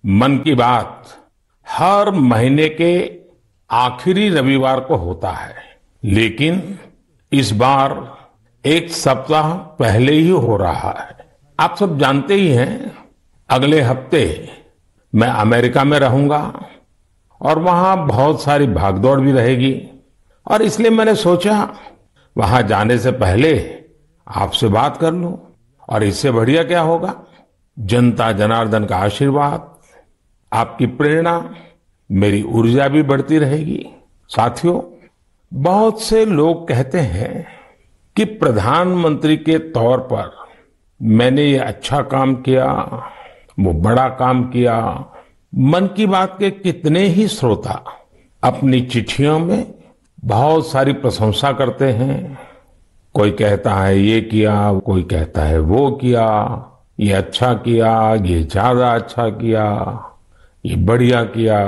मन की बात हर महीने के आखिरी रविवार को होता है, लेकिन इस बार एक सप्ताह पहले ही हो रहा है। आप सब जानते ही हैं, अगले हफ्ते मैं अमेरिका में रहूंगा और वहां बहुत सारी भागदौड़ भी रहेगी और इसलिए मैंने सोचा वहां जाने से पहले आपसे बात कर लूं। और इससे बढ़िया क्या होगा, जनता जनार्दन का आशीर्वाद, आपकी प्रेरणा, मेरी ऊर्जा भी बढ़ती रहेगी। साथियों, बहुत से लोग कहते हैं कि प्रधानमंत्री के तौर पर मैंने ये अच्छा काम किया, वो बड़ा काम किया। मन की बात के कितने ही श्रोता अपनी चिट्ठियों में बहुत सारी प्रशंसा करते हैं। कोई कहता है ये किया, कोई कहता है वो किया, ये अच्छा किया, ये ज्यादा अच्छा किया, ये बढ़िया किया।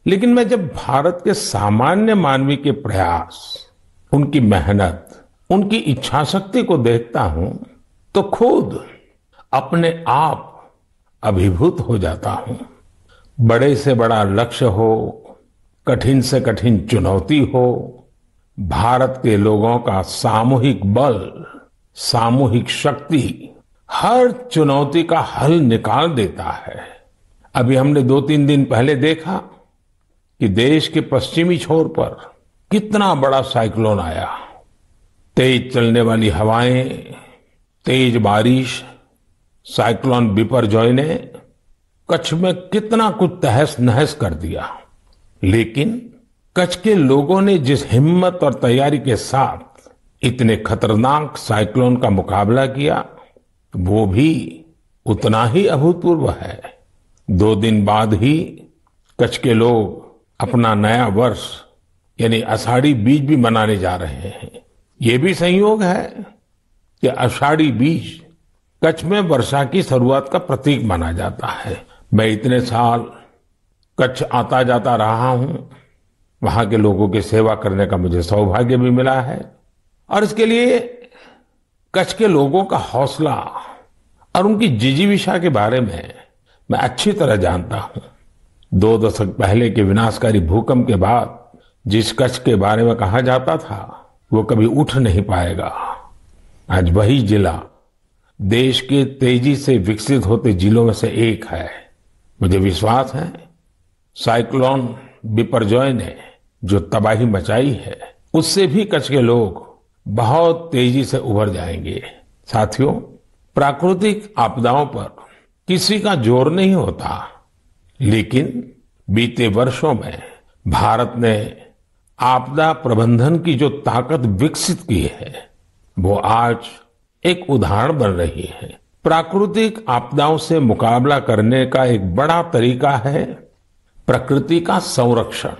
लेकिन मैं जब भारत के सामान्य मानवी के प्रयास, उनकी मेहनत, उनकी इच्छा शक्ति को देखता हूं तो खुद अपने आप अभिभूत हो जाता हूं। बड़े से बड़ा लक्ष्य हो, कठिन से कठिन चुनौती हो, भारत के लोगों का सामूहिक बल, सामूहिक शक्ति हर चुनौती का हल निकाल देता है। अभी हमने 2-3 दिन पहले देखा कि देश के पश्चिमी छोर पर कितना बड़ा साइक्लोन आया। तेज चलने वाली हवाएं, तेज बारिश, साइक्लोन बिपरजॉय ने कच्छ में कितना कुछ तहस नहस कर दिया। लेकिन कच्छ के लोगों ने जिस हिम्मत और तैयारी के साथ इतने खतरनाक साइक्लोन का मुकाबला किया, वो भी उतना ही अभूतपूर्व है। 2 दिन बाद ही कच्छ के लोग अपना नया वर्ष यानी आषाढ़ी बीज भी मनाने जा रहे हैं। ये भी संयोग है कि आषाढ़ी बीज कच्छ में वर्षा की शुरुआत का प्रतीक माना जाता है। मैं इतने साल कच्छ आता जाता रहा हूं, वहां के लोगों की सेवा करने का मुझे सौभाग्य भी मिला है और इसके लिए कच्छ के लोगों का हौसला और उनकी जिजीविषा के बारे में मैं अच्छी तरह जानता हूं। 2 दशक पहले के विनाशकारी भूकंप के बाद जिस कच्छ के बारे में कहा जाता था वो कभी उठ नहीं पाएगा, आज वही जिला देश के तेजी से विकसित होते जिलों में से एक है। मुझे विश्वास है साइक्लोन बिपरजॉय ने जो तबाही मचाई है, उससे भी कच्छ के लोग बहुत तेजी से उभर जाएंगे। साथियों, प्राकृतिक आपदाओं पर किसी का जोर नहीं होता, लेकिन बीते वर्षों में भारत ने आपदा प्रबंधन की जो ताकत विकसित की है, वो आज एक उदाहरण बन रही है। प्राकृतिक आपदाओं से मुकाबला करने का एक बड़ा तरीका है प्रकृति का संरक्षण।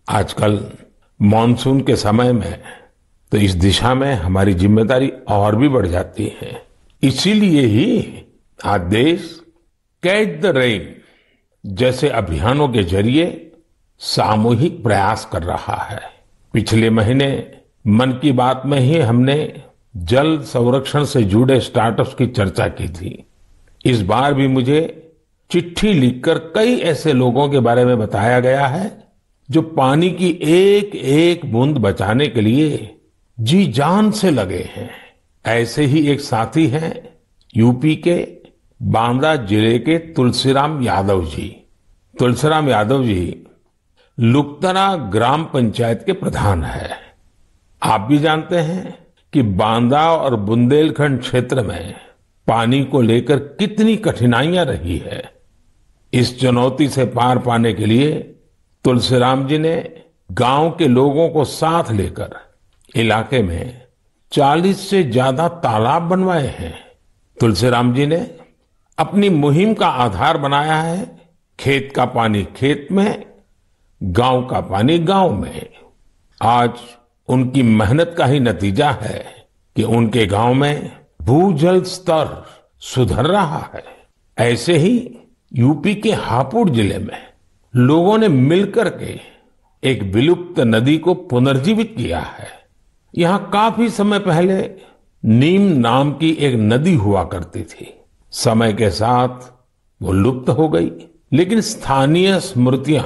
आजकल मॉनसून के समय में तो इस दिशा में हमारी जिम्मेदारी और भी बढ़ जाती है। इसीलिए ही आज देश कैच द रेन जैसे अभियानों के जरिए सामूहिक प्रयास कर रहा है। पिछले महीने मन की बात में ही हमने जल संरक्षण से जुड़े स्टार्टअप्स की चर्चा की थी। इस बार भी मुझे चिट्ठी लिखकर कई ऐसे लोगों के बारे में बताया गया है जो पानी की एक एक बूंद बचाने के लिए जी जान से लगे हैं। ऐसे ही एक साथी हैं यूपी के बांदा जिले के तुलसीराम यादव जी। तुलसीराम यादव जी लुकतरा ग्राम पंचायत के प्रधान है। आप भी जानते हैं कि बांदा और बुंदेलखंड क्षेत्र में पानी को लेकर कितनी कठिनाइयां रही है। इस चुनौती से पार पाने के लिए तुलसीराम जी ने गांव के लोगों को साथ लेकर इलाके में 40 से ज्यादा तालाब बनवाए हैं। तुलसीराम जी ने अपनी मुहिम का आधार बनाया है खेत का पानी खेत में, गांव का पानी गांव में। आज उनकी मेहनत का ही नतीजा है कि उनके गांव में भूजल स्तर सुधर रहा है। ऐसे ही यूपी के हापुड़ जिले में लोगों ने मिलकर के एक विलुप्त नदी को पुनर्जीवित किया है। यहां काफी समय पहले नीम नाम की एक नदी हुआ करती थी। समय के साथ वो लुप्त हो गई, लेकिन स्थानीय स्मृतियां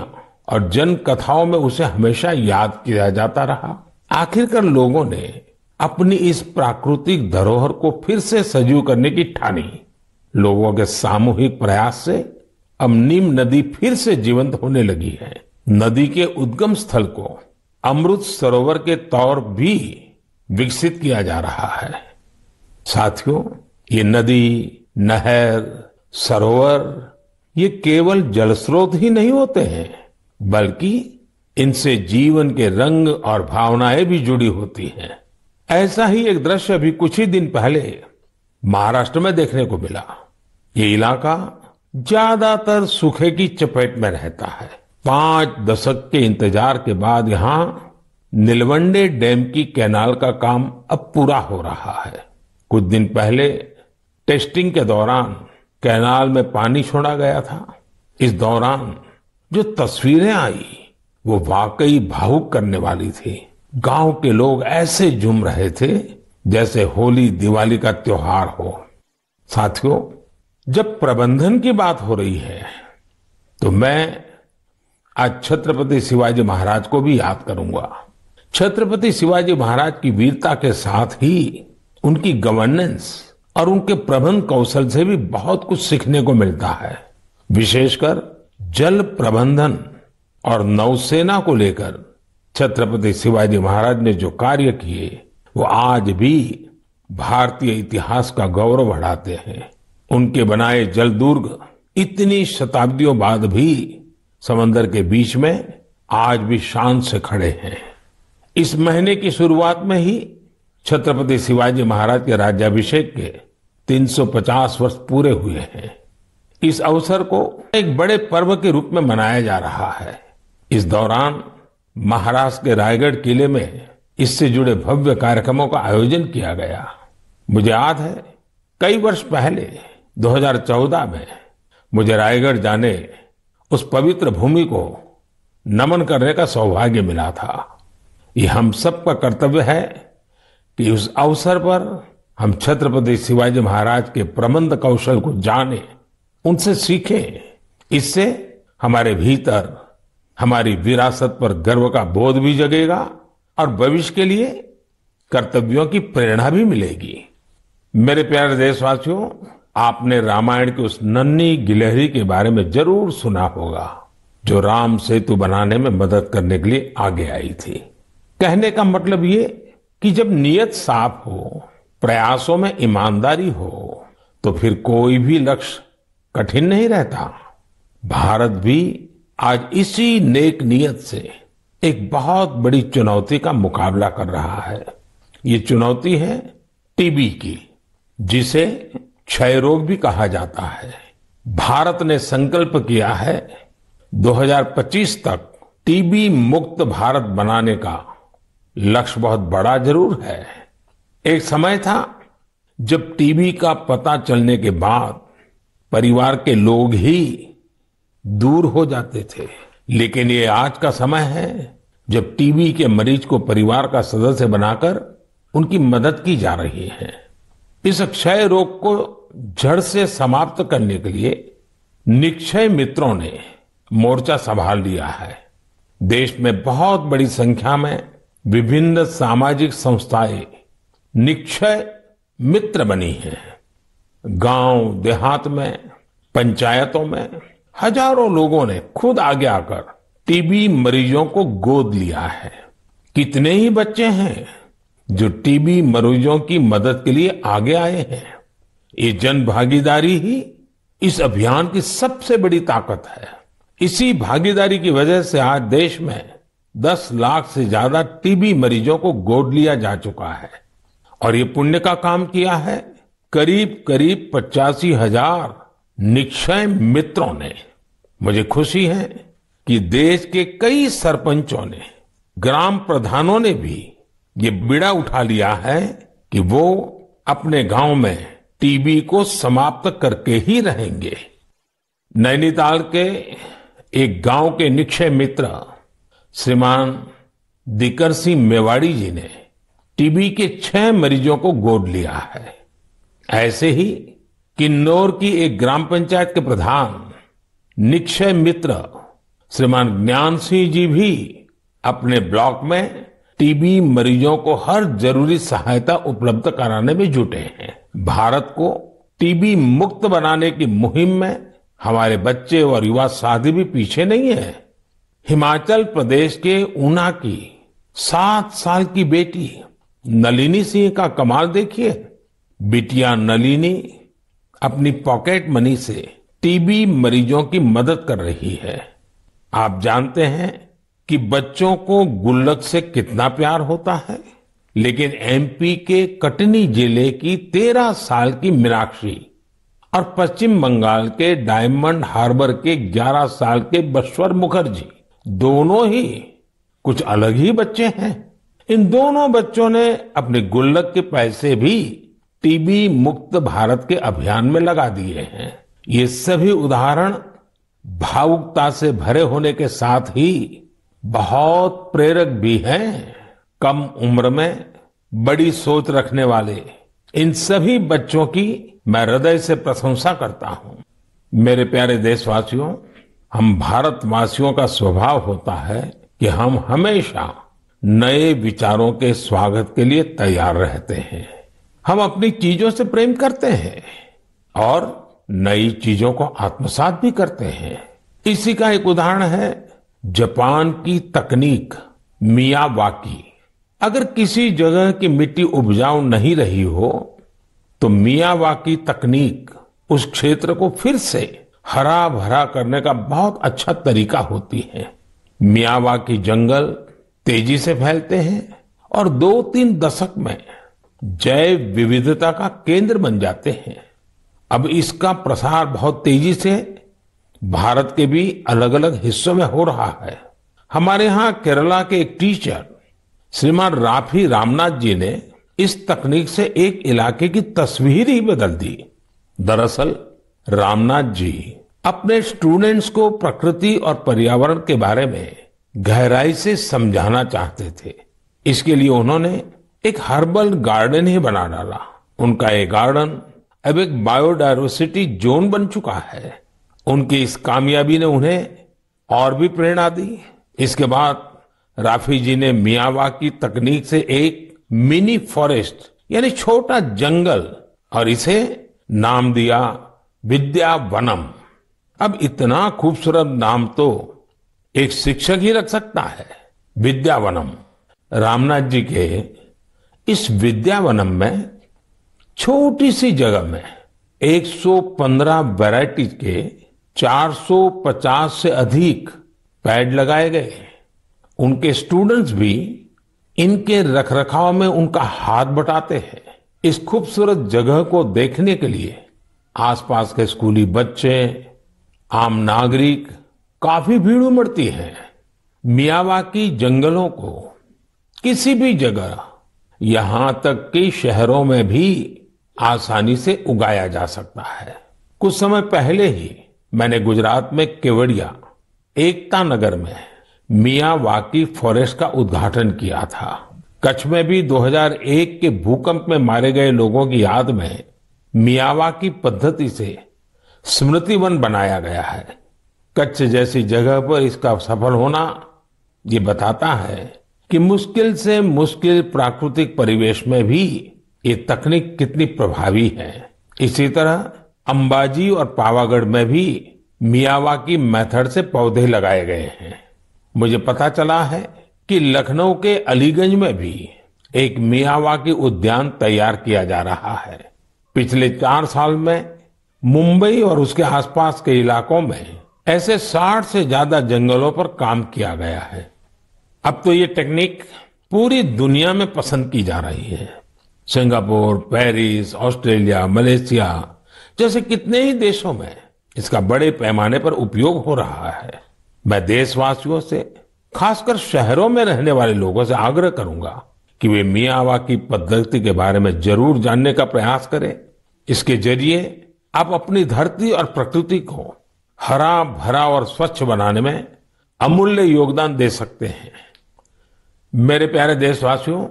और जन कथाओं में उसे हमेशा याद किया जाता रहा। आखिरकार लोगों ने अपनी इस प्राकृतिक धरोहर को फिर से सजीव करने की ठानी। लोगों के सामूहिक प्रयास से अब नीम नदी फिर से जीवंत होने लगी है। नदी के उद्गम स्थल को अमृत सरोवर के तौर भी विकसित किया जा रहा है। साथियों, ये नदी, नहर, सरोवर ये केवल जल स्रोत ही नहीं होते हैं, बल्कि इनसे जीवन के रंग और भावनाएं भी जुड़ी होती हैं। ऐसा ही एक दृश्य अभी कुछ ही दिन पहले महाराष्ट्र में देखने को मिला। ये इलाका ज्यादातर सूखे की चपेट में रहता है। 5 दशक के इंतजार के बाद यहाँ नीलवंडे डैम की कैनाल का काम अब पूरा हो रहा है। कुछ दिन पहले टेस्टिंग के दौरान कैनाल में पानी छोड़ा गया था। इस दौरान जो तस्वीरें आई वो वाकई भावुक करने वाली थी। गांव के लोग ऐसे झूम रहे थे जैसे होली दिवाली का त्योहार हो। साथियों, जब प्रबंधन की बात हो रही है तो मैं आज छत्रपति शिवाजी महाराज को भी याद करूंगा। छत्रपति शिवाजी महाराज की वीरता के साथ ही उनकी गवर्नेंस और उनके प्रबंध कौशल से भी बहुत कुछ सीखने को मिलता है। विशेषकर जल प्रबंधन और नौसेना को लेकर छत्रपति शिवाजी महाराज ने जो कार्य किए वो आज भी भारतीय इतिहास का गौरव बढ़ाते हैं। उनके बनाए जल दुर्ग इतनी शताब्दियों बाद भी समंदर के बीच में आज भी शान से खड़े हैं। इस महीने की शुरुआत में ही छत्रपति शिवाजी महाराज के राज्याभिषेक के 350 वर्ष पूरे हुए हैं। इस अवसर को एक बड़े पर्व के रूप में मनाया जा रहा है। इस दौरान महाराष्ट्र के रायगढ़ किले में इससे जुड़े भव्य कार्यक्रमों का आयोजन किया गया। मुझे याद है कई वर्ष पहले 2014 में मुझे रायगढ़ जाने, उस पवित्र भूमि को नमन करने का सौभाग्य मिला था। ये हम सबका कर्तव्य है कि उस अवसर पर हम छत्रपति शिवाजी महाराज के प्रबंध कौशल को जानें, उनसे सीखें। इससे हमारे भीतर हमारी विरासत पर गर्व का बोध भी जगेगा और भविष्य के लिए कर्तव्यों की प्रेरणा भी मिलेगी। मेरे प्यारे देशवासियों, आपने रामायण की उस नन्ही गिलहरी के बारे में जरूर सुना होगा जो राम सेतु बनाने में मदद करने के लिए आगे आई थी। कहने का मतलब ये कि जब नीयत साफ हो, प्रयासों में ईमानदारी हो, तो फिर कोई भी लक्ष्य कठिन नहीं रहता। भारत भी आज इसी नेक नियत से एक बहुत बड़ी चुनौती का मुकाबला कर रहा है। ये चुनौती है टीबी की, जिसे क्षय रोग भी कहा जाता है। भारत ने संकल्प किया है 2025 तक टीबी मुक्त भारत बनाने का। लक्ष्य बहुत बड़ा जरूर है। एक समय था जब टीबी का पता चलने के बाद परिवार के लोग ही दूर हो जाते थे, लेकिन ये आज का समय है जब टीबी के मरीज को परिवार का सदस्य बनाकर उनकी मदद की जा रही है। इस क्षय रोग को जड़ से समाप्त करने के लिए निक्षय मित्रों ने मोर्चा संभाल लिया है। देश में बहुत बड़ी संख्या में विभिन्न सामाजिक संस्थाएं निक्षय मित्र बनी हैं। गांव देहात में, पंचायतों में हजारों लोगों ने खुद आगे आकर टीबी मरीजों को गोद लिया है। कितने ही बच्चे हैं जो टीबी मरीजों की मदद के लिए आगे आए हैं। ये जन भागीदारी ही इस अभियान की सबसे बड़ी ताकत है। इसी भागीदारी की वजह से आज देश में 10 लाख से ज्यादा टीबी मरीजों को गोद लिया जा चुका है। और ये पुण्य का काम किया है करीब करीब 85,000 निक्षय मित्रों ने। मुझे खुशी है कि देश के कई सरपंचों ने, ग्राम प्रधानों ने भी ये बीड़ा उठा लिया है कि वो अपने गांव में टीबी को समाप्त करके ही रहेंगे। नैनीताल के एक गांव के निक्षय मित्र श्रीमान दिकर सिंह मेवाड़ी जी ने टीबी के 6 मरीजों को गोद लिया है। ऐसे ही किन्नौर की एक ग्राम पंचायत के प्रधान निक्षय मित्र श्रीमान ज्ञान सिंह जी भी अपने ब्लॉक में टीबी मरीजों को हर जरूरी सहायता उपलब्ध कराने में जुटे हैं। भारत को टीबी मुक्त बनाने की मुहिम में हमारे बच्चे और युवा साथी भी पीछे नहीं है। हिमाचल प्रदेश के ऊना की 7 साल की बेटी नलिनी सिंह का कमाल देखिए। बिटिया नलिनी अपनी पॉकेट मनी से टीबी मरीजों की मदद कर रही है। आप जानते हैं कि बच्चों को गुल्लक से कितना प्यार होता है, लेकिन एमपी के कटनी जिले की 13 साल की मीनाक्षी और पश्चिम बंगाल के डायमंड हार्बर के 11 साल के बश्वर मुखर्जी दोनों ही कुछ अलग ही बच्चे हैं। इन दोनों बच्चों ने अपने गुल्लक के पैसे भी टीबी मुक्त भारत के अभियान में लगा दिए हैं। ये सभी उदाहरण भावुकता से भरे होने के साथ ही बहुत प्रेरक भी हैं। कम उम्र में बड़ी सोच रखने वाले इन सभी बच्चों की मैं हृदय से प्रशंसा करता हूं। मेरे प्यारे देशवासियों, हम भारतवासियों का स्वभाव होता है कि हम हमेशा नए विचारों के स्वागत के लिए तैयार रहते हैं। हम अपनी चीजों से प्रेम करते हैं और नई चीजों को आत्मसात भी करते हैं। इसी का एक उदाहरण है जापान की तकनीक मियावाकी। अगर किसी जगह की मिट्टी उपजाऊ नहीं रही हो तो मियावाकी तकनीक उस क्षेत्र को फिर से हरा भरा करने का बहुत अच्छा तरीका होती है। मियावाकी जंगल तेजी से फैलते हैं और 2-3 दशक में जैव विविधता का केंद्र बन जाते हैं। अब इसका प्रसार बहुत तेजी से भारत के भी अलग अलग हिस्सों में हो रहा है। हमारे यहाँ केरला के एक टीचर श्रीमान राफी रामनाथ जी ने इस तकनीक से एक इलाके की तस्वीर ही बदल दी। दरअसल रामनाथ जी अपने स्टूडेंट्स को प्रकृति और पर्यावरण के बारे में गहराई से समझाना चाहते थे। इसके लिए उन्होंने एक हर्बल गार्डन ही बना डाला। उनका ये गार्डन अब एक बायोडायवर्सिटी जोन बन चुका है। उनकी इस कामयाबी ने उन्हें और भी प्रेरणा दी। इसके बाद राफी जी ने मियावाकी तकनीक से एक मिनी फॉरेस्ट यानी छोटा जंगल और इसे नाम दिया विद्यावनम। अब इतना खूबसूरत नाम तो एक शिक्षक ही रख सकता है, विद्यावनम। रामनाथ जी के इस विद्यावनम में छोटी सी जगह में 115 वैरायटीज के 450 से अधिक पेड़ लगाए गए। उनके स्टूडेंट्स भी इनके रखरखाव में उनका हाथ बटाते हैं। इस खूबसूरत जगह को देखने के लिए आसपास के स्कूली बच्चे, आम नागरिक काफी भीड़ उमड़ती है। मियावाकी जंगलों को किसी भी जगह, यहां तक कि शहरों में भी आसानी से उगाया जा सकता है। कुछ समय पहले ही मैंने गुजरात में केवड़िया एकता नगर में मियावाकी फॉरेस्ट का उद्घाटन किया था। कच्छ में भी 2001 के भूकंप में मारे गए लोगों की याद में मियावाकी पद्धति से स्मृति वन बनाया गया है। कच्छ जैसी जगह पर इसका सफल होना ये बताता है कि मुश्किल से मुश्किल प्राकृतिक परिवेश में भी ये तकनीक कितनी प्रभावी है। इसी तरह अंबाजी और पावागढ़ में भी मियावाकी मेथड से पौधे लगाए गए हैं। मुझे पता चला है कि लखनऊ के अलीगंज में भी एक मियावाकी उद्यान तैयार किया जा रहा है। पिछले 4 साल में मुंबई और उसके आसपास के इलाकों में ऐसे 60 से ज्यादा जंगलों पर काम किया गया है। अब तो ये टेक्निक पूरी दुनिया में पसंद की जा रही है। सिंगापुर, पेरिस, ऑस्ट्रेलिया, मलेशिया जैसे कितने ही देशों में इसका बड़े पैमाने पर उपयोग हो रहा है। मैं देशवासियों से, खासकर शहरों में रहने वाले लोगों से आग्रह करूंगा कि वे मियावाकी पद्धति के बारे में जरूर जानने का प्रयास करें। इसके जरिए आप अपनी धरती और प्रकृति को हरा भरा और स्वच्छ बनाने में अमूल्य योगदान दे सकते हैं। मेरे प्यारे देशवासियों,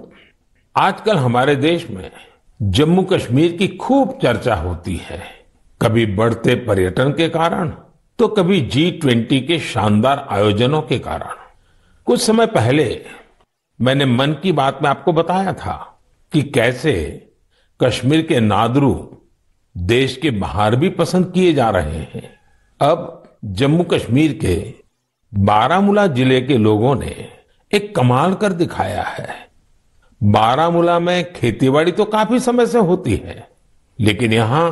आजकल हमारे देश में जम्मू कश्मीर की खूब चर्चा होती है। कभी बढ़ते पर्यटन के कारण तो कभी G20 के शानदार आयोजनों के कारण। कुछ समय पहले मैंने मन की बात में आपको बताया था कि कैसे कश्मीर के नादरू देश के बाहर भी पसंद किए जा रहे हैं। अब जम्मू कश्मीर के बारामूला जिले के लोगों ने एक कमाल कर दिखाया है। बारामूला में खेतीबाड़ी तो काफी समय से होती है, लेकिन यहां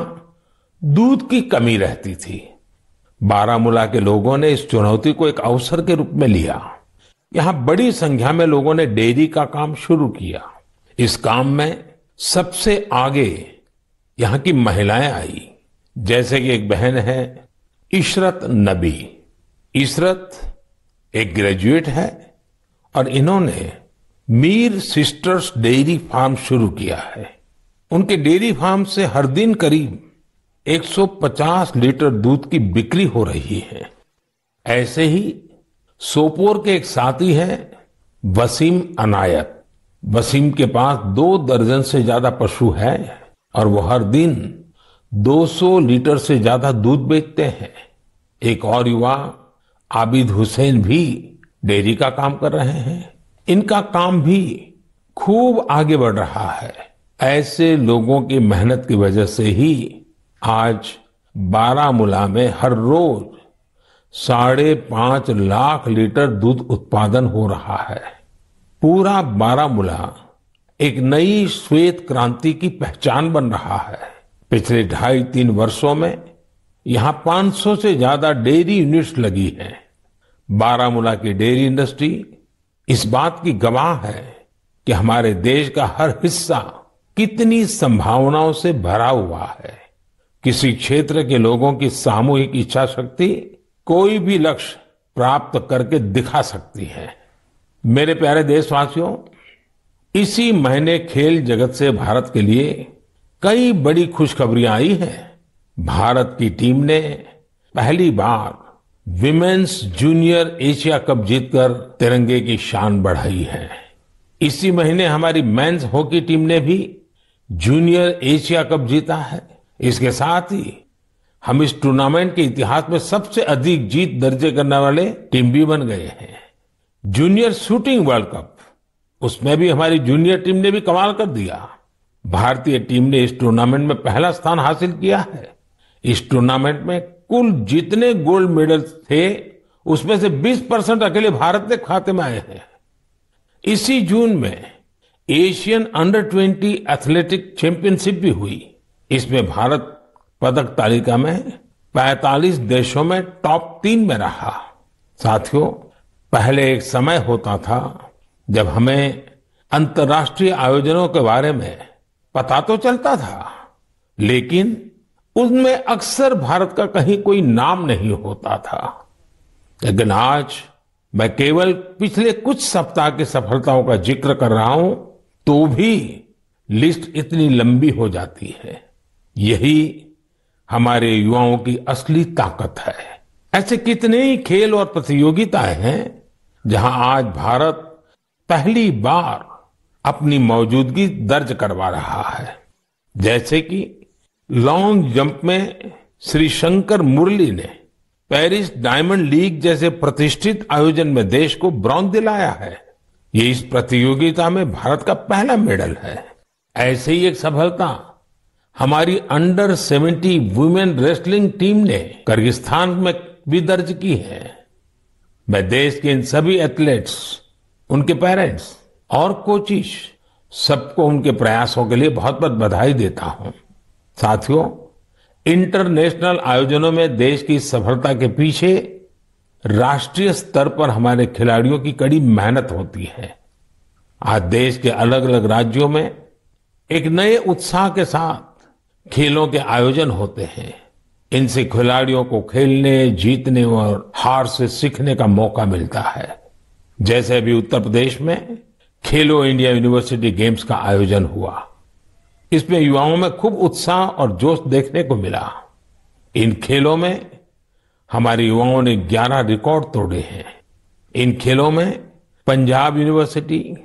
दूध की कमी रहती थी। बारामूला के लोगों ने इस चुनौती को एक अवसर के रूप में लिया। यहां बड़ी संख्या में लोगों ने डेयरी का काम शुरू किया। इस काम में सबसे आगे यहां की महिलाएं आई, जैसे कि एक बहन है इशरत नबी। इशरत एक ग्रेजुएट है और इन्होंने मीर सिस्टर्स डेयरी फार्म शुरू किया है। उनके डेयरी फार्म से हर दिन करीब 150 लीटर दूध की बिक्री हो रही है। ऐसे ही सोपोर के एक साथी हैं वसीम अनायत। वसीम के पास 2 दर्जन से ज्यादा पशु है और वो हर दिन 200 लीटर से ज्यादा दूध बेचते हैं। एक और युवा आबिद हुसैन भी डेयरी का काम कर रहे हैं। इनका काम भी खूब आगे बढ़ रहा है। ऐसे लोगों की मेहनत की वजह से ही आज बारामूला में हर रोज 5.5 लाख लीटर दूध उत्पादन हो रहा है। पूरा बारामूला एक नई श्वेत क्रांति की पहचान बन रहा है। पिछले 2.5-3 वर्षों में यहां 500 से ज्यादा डेयरी यूनिट्स लगी हैं। बारामूला की डेयरी इंडस्ट्री इस बात की गवाह है कि हमारे देश का हर हिस्सा कितनी संभावनाओं से भरा हुआ है। किसी क्षेत्र के लोगों की सामूहिक इच्छा शक्ति कोई भी लक्ष्य प्राप्त करके दिखा सकती है। मेरे प्यारे देशवासियों, इसी महीने खेल जगत से भारत के लिए कई बड़ी खुशखबरियां आई हैं। भारत की टीम ने पहली बार विमेन्स जूनियर एशिया कप जीतकर तिरंगे की शान बढ़ाई है। इसी महीने हमारी मेंस हॉकी टीम ने भी जूनियर एशिया कप जीता है। इसके साथ ही हम इस टूर्नामेंट के इतिहास में सबसे अधिक जीत दर्ज करने वाले टीम भी बन गए हैं। जूनियर शूटिंग वर्ल्ड कप, उसमें भी हमारी जूनियर टीम ने भी कमाल कर दिया। भारतीय टीम ने इस टूर्नामेंट में पहला स्थान हासिल किया है। इस टूर्नामेंट में कुल जितने गोल्ड मेडल थे, उसमें से 20% अकेले भारत के खाते में आए हैं। इसी जून में एशियन अंडर 20 एथलेटिक चैंपियनशिप भी हुई। इसमें भारत पदक तालिका में 45 देशों में टॉप 3 में रहा। साथियों, पहले एक समय होता था जब हमें अंतर्राष्ट्रीय आयोजनों के बारे में पता तो चलता था, लेकिन उनमें अक्सर भारत का कहीं कोई नाम नहीं होता था। लेकिन आज मैं केवल पिछले कुछ सप्ताह की सफलताओं का जिक्र कर रहा हूं, तो भी लिस्ट इतनी लंबी हो जाती है। यही हमारे युवाओं की असली ताकत है। ऐसे कितने ही खेल और प्रतियोगिताएं हैं जहां आज भारत पहली बार अपनी मौजूदगी दर्ज करवा रहा है। जैसे कि लॉन्ग जंप में श्री शंकर मुरली ने पेरिस डायमंड लीग जैसे प्रतिष्ठित आयोजन में देश को ब्रॉन्ज दिलाया है। ये इस प्रतियोगिता में भारत का पहला मेडल है। ऐसे ही एक सफलता हमारी अंडर 70 वुमेन रेसलिंग टीम ने किर्गिस्तान में भी दर्ज की है। मैं देश के इन सभी एथलीट्स, उनके पेरेंट्स और कोचिज सबको उनके प्रयासों के लिए बहुत बहुत बधाई देता हूं। साथियों, इंटरनेशनल आयोजनों में देश की सफलता के पीछे राष्ट्रीय स्तर पर हमारे खिलाड़ियों की कड़ी मेहनत होती है। आज देश के अलग अलग राज्यों में एक नए उत्साह के साथ खेलों के आयोजन होते हैं। इनसे खिलाड़ियों को खेलने, जीतने और हार से सीखने का मौका मिलता है। जैसे अभी उत्तर प्रदेश में खेलो इंडिया यूनिवर्सिटी गेम्स का आयोजन हुआ। इसमें युवाओं में खूब उत्साह और जोश देखने को मिला। इन खेलों में हमारे युवाओं ने 11 रिकॉर्ड तोड़े हैं। इन खेलों में पंजाब यूनिवर्सिटी,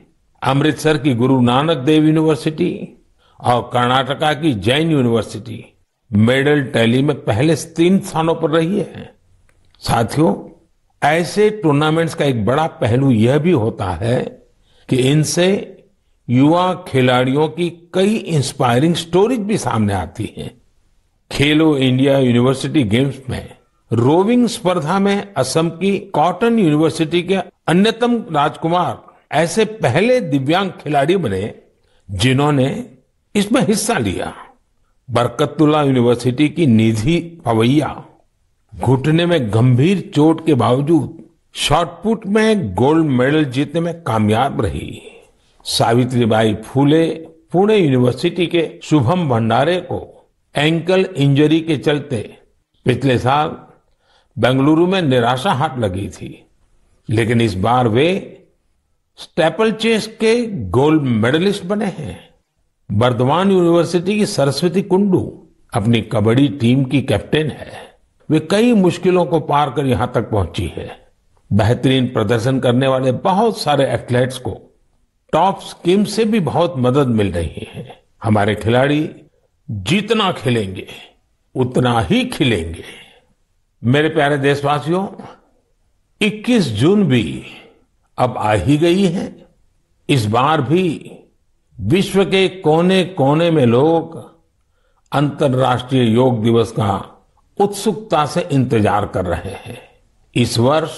अमृतसर की गुरु नानक देव यूनिवर्सिटी और कर्नाटका की जैन यूनिवर्सिटी मेडल टैली में पहले 3 स्थानों पर रही है। साथियों, ऐसे टूर्नामेंट्स का एक बड़ा पहलू यह भी होता है कि इनसे युवा खिलाड़ियों की कई इंस्पायरिंग स्टोरीज भी सामने आती हैं। खेलो इंडिया यूनिवर्सिटी गेम्स में रोविंग स्पर्धा में असम की कॉटन यूनिवर्सिटी के अन्यतम राजकुमार ऐसे पहले दिव्यांग खिलाड़ी बने जिन्होंने इसमें हिस्सा लिया। बरकतुल्ला यूनिवर्सिटी की निधि पवैया घुटने में गंभीर चोट के बावजूद शॉटपुट में गोल्ड मेडल जीतने में कामयाब रही। सावित्रीबाई फूले पुणे यूनिवर्सिटी के शुभम भंडारे को एंकल इंजरी के चलते पिछले साल बेंगलुरु में निराशा हाथ लगी थी, लेकिन इस बार वे स्टेपल चेस के गोल्ड मेडलिस्ट बने हैं। बर्दवान यूनिवर्सिटी की सरस्वती कुंडू अपनी कबड्डी टीम की कैप्टन है। वे कई मुश्किलों को पार कर यहां तक पहुंची है। बेहतरीन प्रदर्शन करने वाले बहुत सारे एथलीट्स को टॉप स्कीम से भी बहुत मदद मिल रही है। हमारे खिलाड़ी जितना खेलेंगे उतना ही खिलेंगे। मेरे प्यारे देशवासियों, 21 जून भी अब आ ही गई है। इस बार भी विश्व के कोने कोने में लोग अंतर्राष्ट्रीय योग दिवस का उत्सुकता से इंतजार कर रहे हैं। इस वर्ष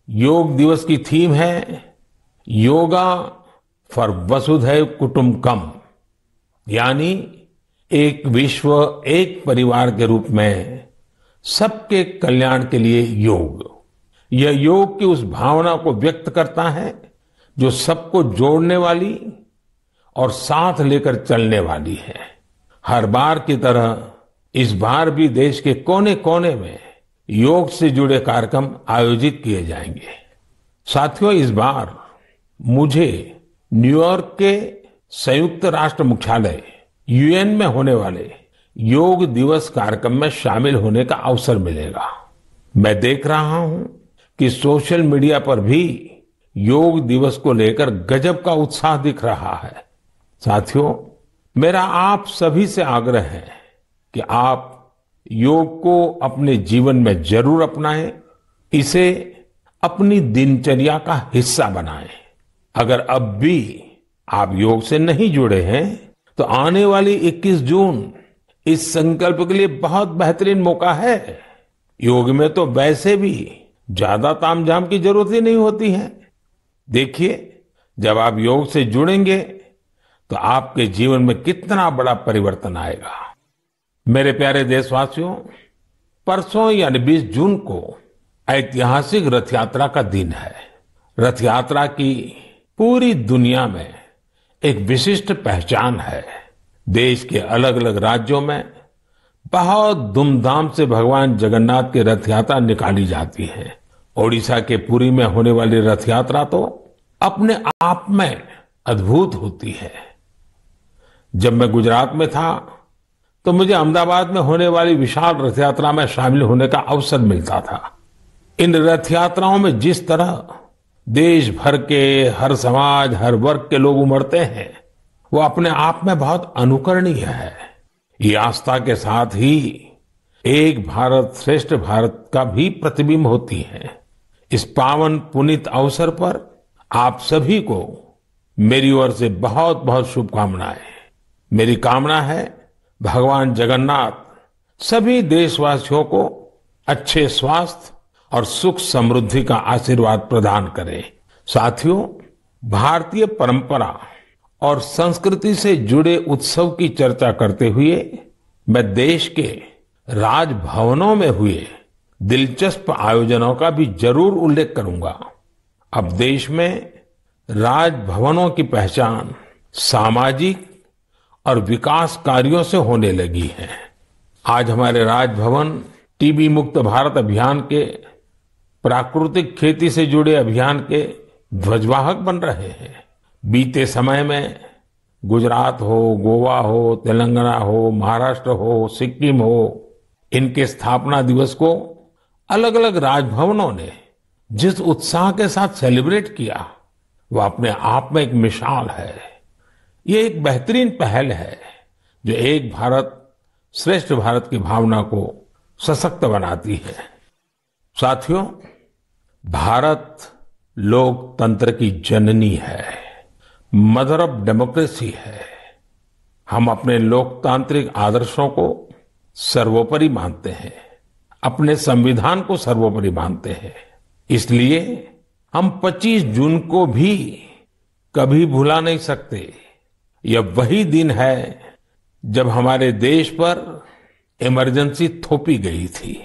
योग दिवस की थीम है योगा फॉर वसुधैव कुटुंबकम, यानी एक विश्व एक परिवार के रूप में सबके कल्याण के लिए योग। यह योग की उस भावना को व्यक्त करता है जो सबको जोड़ने वाली और साथ लेकर चलने वाली है। हर बार की तरह इस बार भी देश के कोने कोने में योग से जुड़े कार्यक्रम आयोजित किए जाएंगे। साथियों, इस बार मुझे न्यूयॉर्क के संयुक्त राष्ट्र मुख्यालय यूएन में होने वाले योग दिवस कार्यक्रम में शामिल होने का अवसर मिलेगा। मैं देख रहा हूं कि सोशल मीडिया पर भी योग दिवस को लेकर गजब का उत्साह दिख रहा है। साथियों, मेरा आप सभी से आग्रह है कि आप योग को अपने जीवन में जरूर अपनाएं, इसे अपनी दिनचर्या का हिस्सा बनाएं। अगर अब भी आप योग से नहीं जुड़े हैं तो आने वाली 21 जून इस संकल्प के लिए बहुत बेहतरीन मौका है। योग में तो वैसे भी ज्यादा तामझाम की जरूरत ही नहीं होती है। देखिए, जब आप योग से जुड़ेंगे तो आपके जीवन में कितना बड़ा परिवर्तन आएगा। मेरे प्यारे देशवासियों, परसों यानी 20 जून को ऐतिहासिक रथ यात्रा का दिन है। रथ यात्रा की पूरी दुनिया में एक विशिष्ट पहचान है। देश के अलग अलग राज्यों में बहुत धूमधाम से भगवान जगन्नाथ की रथ यात्रा निकाली जाती है। ओडिशा के पुरी में होने वाली रथ यात्रा तो अपने आप में अद्भुत होती है। जब मैं गुजरात में था तो मुझे अहमदाबाद में होने वाली विशाल रथ यात्रा में शामिल होने का अवसर मिलता था। इन रथ यात्राओं में जिस तरह देश भर के हर समाज हर वर्ग के लोग उमड़ते हैं, वो अपने आप में बहुत अनुकरणीय है। ये आस्था के साथ ही एक भारत श्रेष्ठ भारत का भी प्रतिबिंब होती है। इस पावन पुनीत अवसर पर आप सभी को मेरी ओर से बहुत बहुत शुभकामनाएं। मेरी कामना है भगवान जगन्नाथ सभी देशवासियों को अच्छे स्वास्थ्य और सुख समृद्धि का आशीर्वाद प्रदान करें। साथियों, भारतीय परंपरा और संस्कृति से जुड़े उत्सव की चर्चा करते हुए मैं देश के राजभवनों में हुए दिलचस्प आयोजनों का भी जरूर उल्लेख करूंगा। अब देश में राजभवनों की पहचान सामाजिक और विकास कार्यों से होने लगी है। आज हमारे राजभवन टीबी मुक्त भारत अभियान के, प्राकृतिक खेती से जुड़े अभियान के ध्वजवाहक बन रहे हैं। बीते समय में गुजरात हो, गोवा हो, तेलंगाना हो, महाराष्ट्र हो, सिक्किम हो, इनके स्थापना दिवस को अलग अलग राजभवनों ने जिस उत्साह के साथ सेलिब्रेट किया, वह अपने आप में एक मिसाल है। ये एक बेहतरीन पहल है जो एक भारत श्रेष्ठ भारत की भावना को सशक्त बनाती है। साथियों, भारत लोकतंत्र की जननी है, मदर ऑफ डेमोक्रेसी है। हम अपने लोकतांत्रिक आदर्शों को सर्वोपरि मानते हैं, अपने संविधान को सर्वोपरि मानते हैं। इसलिए हम 25 जून को भी कभी भुला नहीं सकते। यह वही दिन है जब हमारे देश पर इमरजेंसी थोपी गई थी।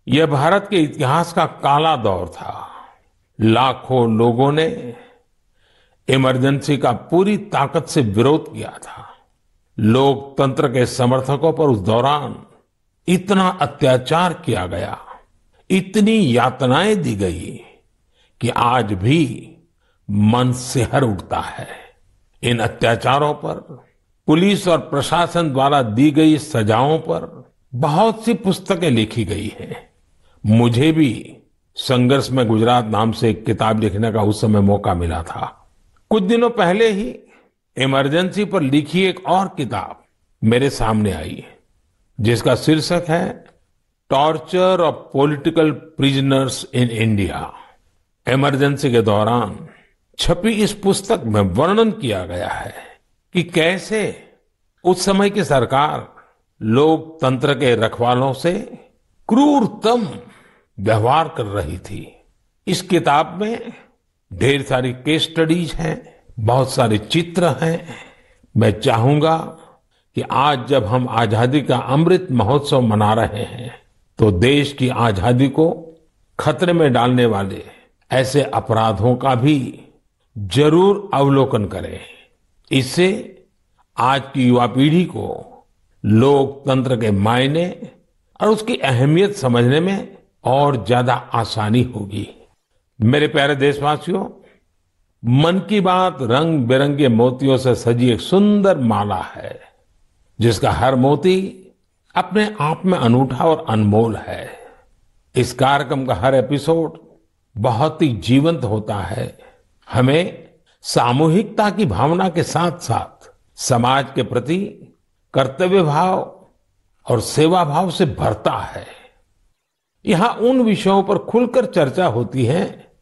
यह भारत के इतिहास का काला दौर था। लाखों लोगों ने इमरजेंसी का पूरी ताकत से विरोध किया था। लोकतंत्र के समर्थकों पर उस दौरान इतना अत्याचार किया गया, इतनी यातनाएं दी गई कि आज भी मन सिहर उठता है। इन अत्याचारों पर, पुलिस और प्रशासन द्वारा दी गई सजाओं पर बहुत सी पुस्तकें लिखी गई हैं। मुझे भी संघर्ष में गुजरात नाम से एक किताब लिखने का उस समय मौका मिला था। कुछ दिनों पहले ही इमरजेंसी पर लिखी एक और किताब मेरे सामने आई, जिसका शीर्षक है torture of political prisoners in India. Emergency के दौरान छपी इस पुस्तक में वर्णन किया गया है कि कैसे उस समय की सरकार लोकतंत्र के रखवालों से क्रूरतम व्यवहार कर रही थी। इस किताब में ढेर सारी केस स्टडीज हैं, बहुत सारे चित्र हैं। मैं चाहूंगा कि आज जब हम आजादी का अमृत महोत्सव मना रहे हैं, तो देश की आजादी को खतरे में डालने वाले ऐसे अपराधों का भी जरूर अवलोकन करें। इससे आज की युवा पीढ़ी को लोकतंत्र के मायने और उसकी अहमियत समझने में और ज्यादा आसानी होगी। मेरे प्यारे देशवासियों, मन की बात रंग बिरंगे मोतियों से सजी एक सुंदर माला है, जिसका हर मोती अपने आप में अनूठा और अनमोल है। इस कार्यक्रम का हर एपिसोड बहुत ही जीवंत होता है, हमें सामूहिकता की भावना के साथ साथ समाज के प्रति कर्तव्य भाव और सेवा भाव से भरता है। यहां उन विषयों पर खुलकर चर्चा होती है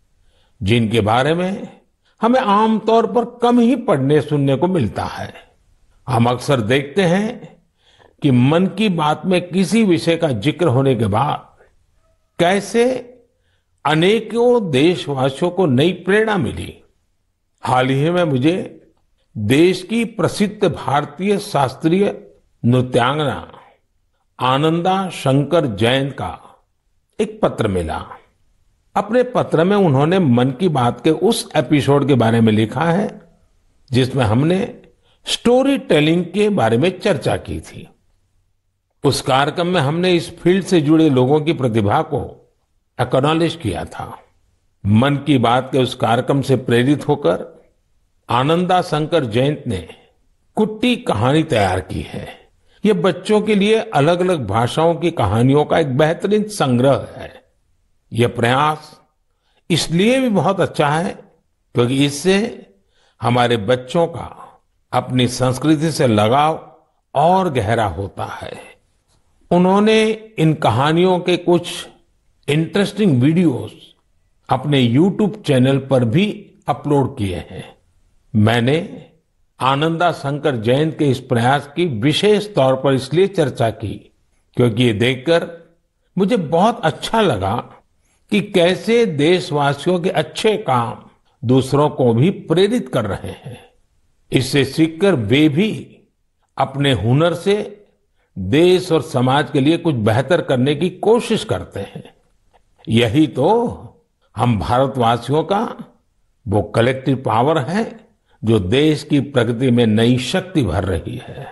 जिनके बारे में हमें आमतौर पर कम ही पढ़ने सुनने को मिलता है। हम अक्सर देखते हैं कि मन की बात में किसी विषय का जिक्र होने के बाद कैसे अनेकों देशवासियों को नई प्रेरणा मिली। हाल ही में मुझे देश की प्रसिद्ध भारतीय शास्त्रीय नृत्यांगना आनंदा शंकर जयंत का एक पत्र मिला। अपने पत्र में उन्होंने मन की बात के उस एपिसोड के बारे में लिखा है जिसमें हमने स्टोरी टेलिंग के बारे में चर्चा की थी। उस कार्यक्रम में हमने इस फील्ड से जुड़े लोगों की प्रतिभा को एक्नॉलेज किया था। मन की बात के उस कार्यक्रम से प्रेरित होकर आनंदा शंकर जयंत ने कुट्टी कहानी तैयार की है। ये बच्चों के लिए अलग अलग भाषाओं की कहानियों का एक बेहतरीन संग्रह है। यह प्रयास इसलिए भी बहुत अच्छा है क्योंकि इससे हमारे बच्चों का अपनी संस्कृति से लगाव और गहरा होता है। उन्होंने इन कहानियों के कुछ इंटरेस्टिंग वीडियोस अपने YouTube चैनल पर भी अपलोड किए हैं। मैंने आनंदा शंकर जयंत के इस प्रयास की विशेष तौर पर इसलिए चर्चा की क्योंकि ये देखकर मुझे बहुत अच्छा लगा कि कैसे देशवासियों के अच्छे काम दूसरों को भी प्रेरित कर रहे हैं। इससे सीखकर वे भी अपने हुनर से देश और समाज के लिए कुछ बेहतर करने की कोशिश करते हैं। यही तो हम भारतवासियों का वो कलेक्टिव पावर है जो देश की प्रगति में नई शक्ति भर रही है।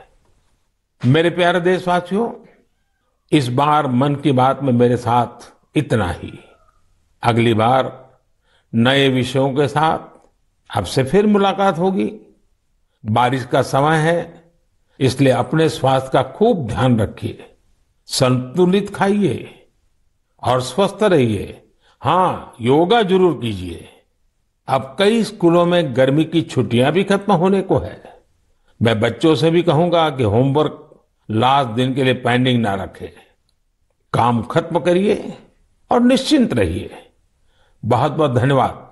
मेरे प्यारे देशवासियों, इस बार मन की बात में मेरे साथ इतना ही। अगली बार नए विषयों के साथ आपसे फिर मुलाकात होगी। बारिश का समय है, इसलिए अपने स्वास्थ्य का खूब ध्यान रखिए, संतुलित खाइए और स्वस्थ रहिए। हाँ, योगा जरूर कीजिए। अब कई स्कूलों में गर्मी की छुट्टियां भी खत्म होने को है। मैं बच्चों से भी कहूंगा कि होमवर्क लास्ट दिन के लिए पेंडिंग ना रखें। काम खत्म करिए और निश्चिंत रहिए। बहुत बहुत धन्यवाद।